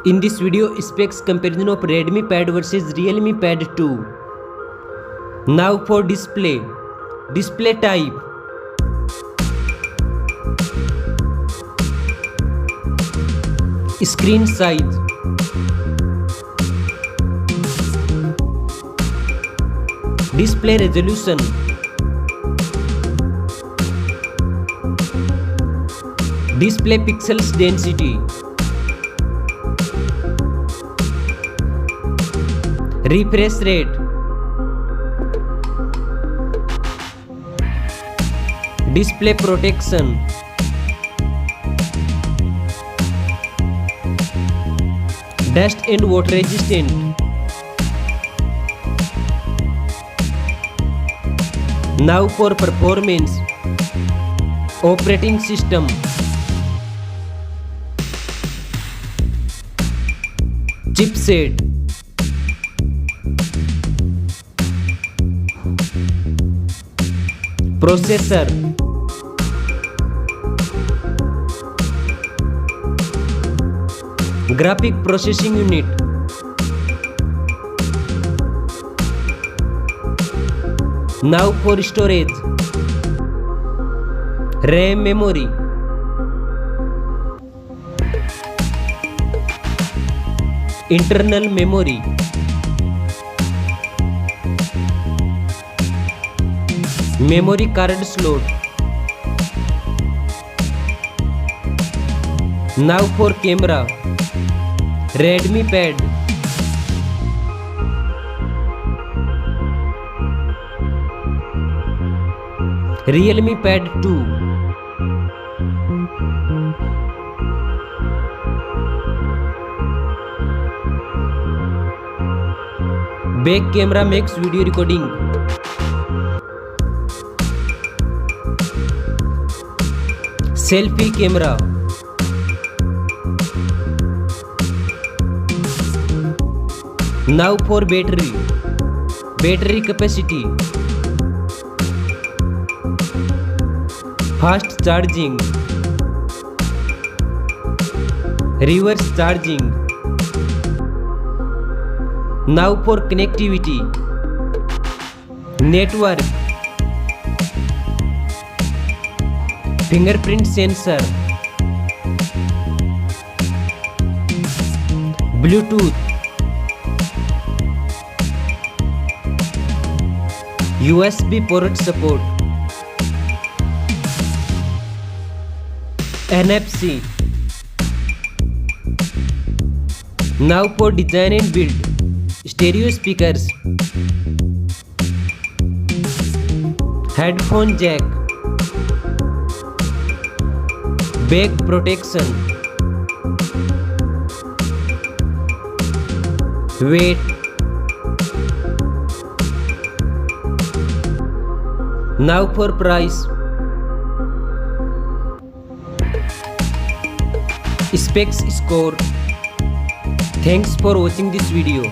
In this video, specs comparison of Redmi Pad versus Realme Pad 2. Now for display type, screen size, display resolution, display pixels density, refresh rate, display protection, dust and water resistant, now for performance, operating system, chipset, processor, graphic processing unit, now for storage, RAM memory, internal memory, memory card slot. Now for camera, Redmi Pad, Realme Pad 2, back camera makes video recording, selfie camera, now for battery capacity, fast charging, reverse charging, now for connectivity, network, fingerprint sensor, Bluetooth, USB port support, NFC. Now for design and build, stereo speakers, headphone jack, back protection, weight, now for price, specs score. Thanks for watching this video.